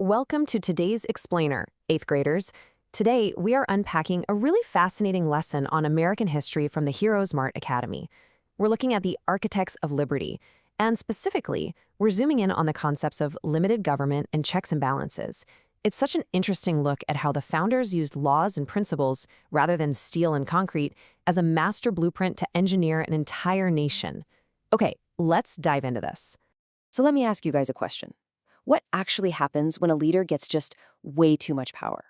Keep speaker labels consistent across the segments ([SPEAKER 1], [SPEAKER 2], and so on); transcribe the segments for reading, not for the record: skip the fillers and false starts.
[SPEAKER 1] Welcome to today's Explainer, 8th graders. Today, we are unpacking a really fascinating lesson on American history from the HeroesMart Academy. We're looking at the architects of liberty, and specifically, we're zooming in on the concepts of limited government and checks and balances. It's such an interesting look at how the founders used laws and principles, rather than steel and concrete, as a master blueprint to engineer an entire nation. Okay, let's dive into this.
[SPEAKER 2] So let me ask you guys a question. What actually happens when a leader gets just way too much power?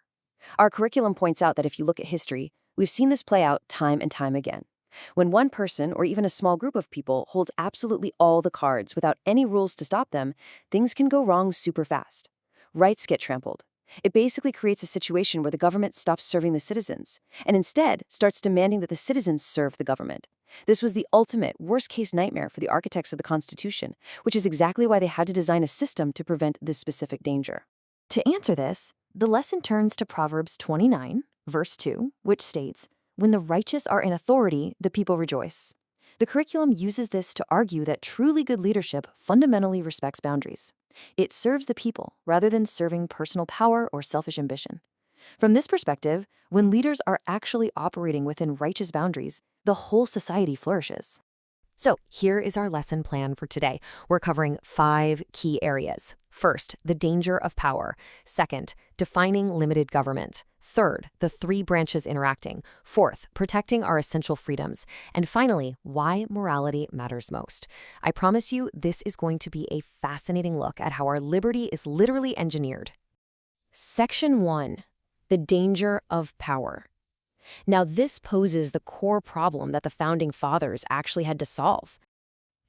[SPEAKER 2] Our curriculum points out that if you look at history, we've seen this play out time and time again. When one person, or even a small group of people, holds absolutely all the cards without any rules to stop them, things can go wrong super fast. Rights get trampled. It basically creates a situation where the government stops serving the citizens, and instead starts demanding that the citizens serve the government. This was the ultimate worst-case nightmare for the architects of the Constitution, which is exactly why they had to design a system to prevent this specific danger. To answer this, the lesson turns to Proverbs 29, verse 2, which states, "When the righteous are in authority, the people rejoice." The curriculum uses this to argue that truly good leadership fundamentally respects boundaries. It serves the people rather than serving personal power or selfish ambition. From this perspective, when leaders are actually operating within righteous boundaries, the whole society flourishes. So here is our lesson plan for today. We're covering 5 key areas. First, the danger of power. Second, defining limited government. Third, the 3 branches interacting. Fourth, protecting our essential freedoms. And finally, why morality matters most. I promise you, this is going to be a fascinating look at how our liberty is literally engineered. Section 1. The danger of power. Now, this poses the core problem that the Founding Fathers actually had to solve.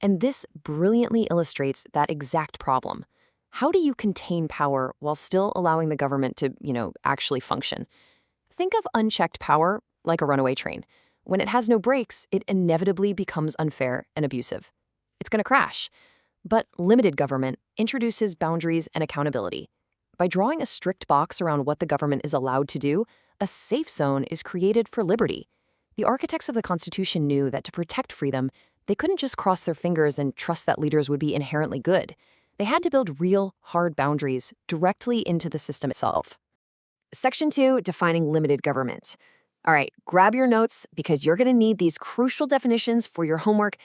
[SPEAKER 2] And this brilliantly illustrates that exact problem. How do you contain power while still allowing the government to, actually function? Think of unchecked power like a runaway train. When it has no brakes, it inevitably becomes unfair and abusive. It's going to crash. But limited government introduces boundaries and accountability. By drawing a strict box around what the government is allowed to do, a safe zone is created for liberty. The architects of the Constitution knew that to protect freedom, they couldn't just cross their fingers and trust that leaders would be inherently good. They had to build real, hard boundaries directly into the system itself. Section 2, defining limited government. All right, grab your notes because you're going to need these crucial definitions for your homework.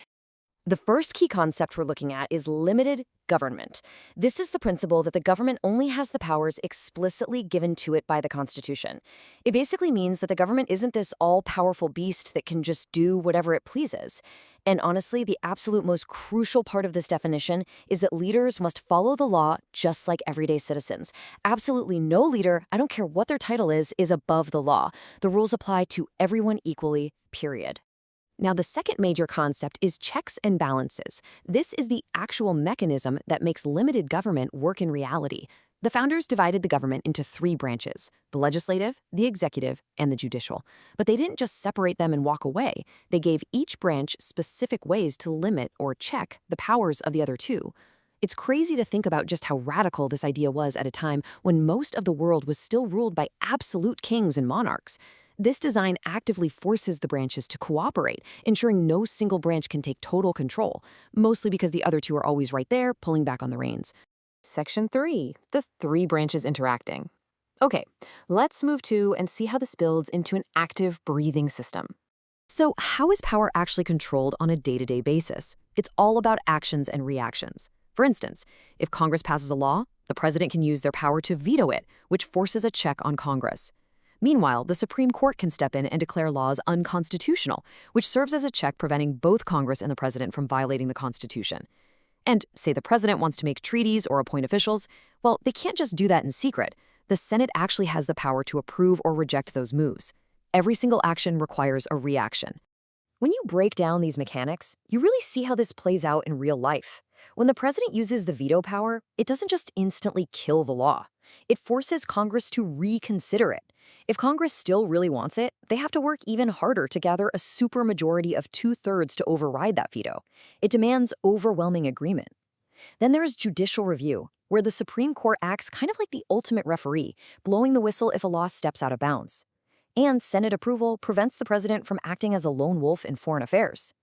[SPEAKER 2] The first key concept we're looking at is limited government. This is the principle that the government only has the powers explicitly given to it by the Constitution. It basically means that the government isn't this all-powerful beast that can just do whatever it pleases. And honestly, the absolute most crucial part of this definition is that leaders must follow the law just like everyday citizens. Absolutely no leader, I don't care what their title is above the law. The rules apply to everyone equally, period. Now, the second major concept is checks and balances. This is the actual mechanism that makes limited government work in reality. The founders divided the government into 3 branches: the legislative, the executive, and the judicial. But they didn't just separate them and walk away. They gave each branch specific ways to limit or check the powers of the other 2. It's crazy to think about just how radical this idea was at a time when most of the world was still ruled by absolute kings and monarchs. This design actively forces the branches to cooperate, ensuring no single branch can take total control, mostly because the other 2 are always right there, pulling back on the reins. Section 3, the 3 branches interacting. Okay, let's move to and see how this builds into an active breathing system. So how is power actually controlled on a day-to-day basis? It's all about actions and reactions. For instance, if Congress passes a law, the president can use their power to veto it, which forces a check on Congress. Meanwhile, the Supreme Court can step in and declare laws unconstitutional, which serves as a check preventing both Congress and the president from violating the Constitution. And say the president wants to make treaties or appoint officials, well, they can't just do that in secret. The Senate actually has the power to approve or reject those moves. Every single action requires a reaction. When you break down these mechanics, you really see how this plays out in real life. When the president uses the veto power, it doesn't just instantly kill the law. It forces Congress to reconsider it. If Congress still really wants it, they have to work even harder to gather a supermajority of 2/3 to override that veto. It demands overwhelming agreement. Then there is judicial review, where the Supreme Court acts kind of like the ultimate referee, blowing the whistle if a law steps out of bounds. And Senate approval prevents the president from acting as a lone wolf in foreign affairs.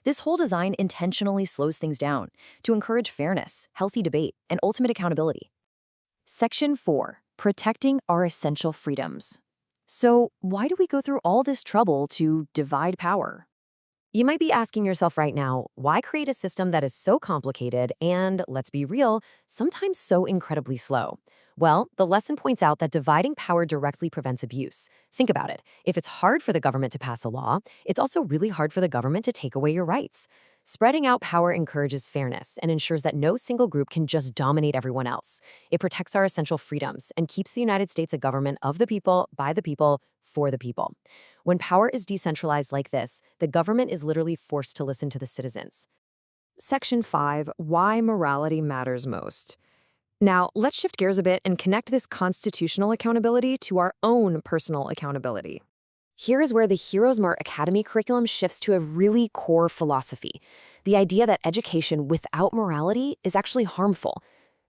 [SPEAKER 2] This whole design intentionally slows things down to encourage fairness, healthy debate, and ultimate accountability. Section 4. Protecting our essential freedoms. So, why do we go through all this trouble to divide power?
[SPEAKER 1] You might be asking yourself right now, why create a system that is so complicated and, let's be real, sometimes so incredibly slow? Well, the lesson points out that dividing power directly prevents abuse. Think about it. If it's hard for the government to pass a law, it's also really hard for the government to take away your rights. Spreading out power encourages fairness and ensures that no single group can just dominate everyone else. It protects our essential freedoms and keeps the United States a government of the people, by the people, for the people. When power is decentralized like this, the government is literally forced to listen to the citizens. Section 5. Why morality matters most. Now, let's shift gears a bit and connect this constitutional accountability to our own personal accountability. Here is where the HeroesMart Academy curriculum shifts to a really core philosophy, the idea that education without morality is actually harmful.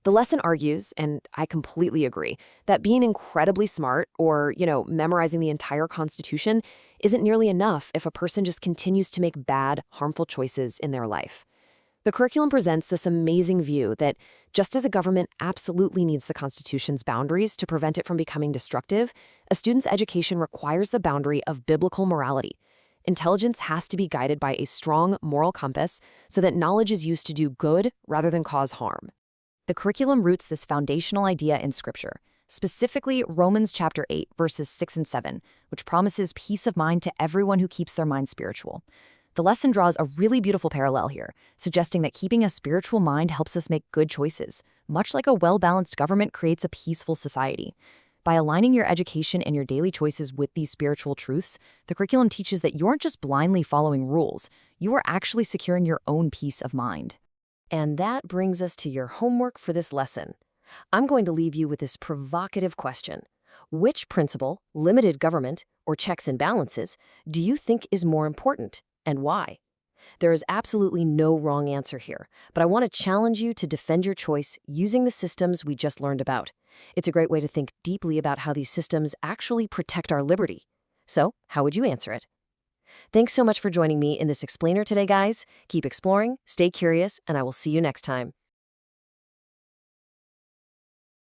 [SPEAKER 1] The lesson argues, and I completely agree, that being incredibly smart or, memorizing the entire Constitution isn't nearly enough if a person just continues to make bad, harmful choices in their life. The curriculum presents this amazing view that just as a government absolutely needs the Constitution's boundaries to prevent it from becoming destructive, a student's education requires the boundary of biblical morality. Intelligence has to be guided by a strong moral compass so that knowledge is used to do good rather than cause harm. The curriculum roots this foundational idea in Scripture, specifically Romans chapter 8, verses 6 and 7, which promises peace of mind to everyone who keeps their mind spiritual. The lesson draws a really beautiful parallel here, suggesting that keeping a spiritual mind helps us make good choices, much like a well-balanced government creates a peaceful society. By aligning your education and your daily choices with these spiritual truths, the curriculum teaches that you aren't just blindly following rules, you are actually securing your own peace of mind. And that brings us to your homework for this lesson. I'm going to leave you with this provocative question. Which principle, limited government, or checks and balances, do you think is more important, and why? There is absolutely no wrong answer here, but I want to challenge you to defend your choice using the systems we just learned about. It's a great way to think deeply about how these systems actually protect our liberty. So, how would you answer it? Thanks so much for joining me in this explainer today, guys. Keep exploring, stay curious, and I will see you next time.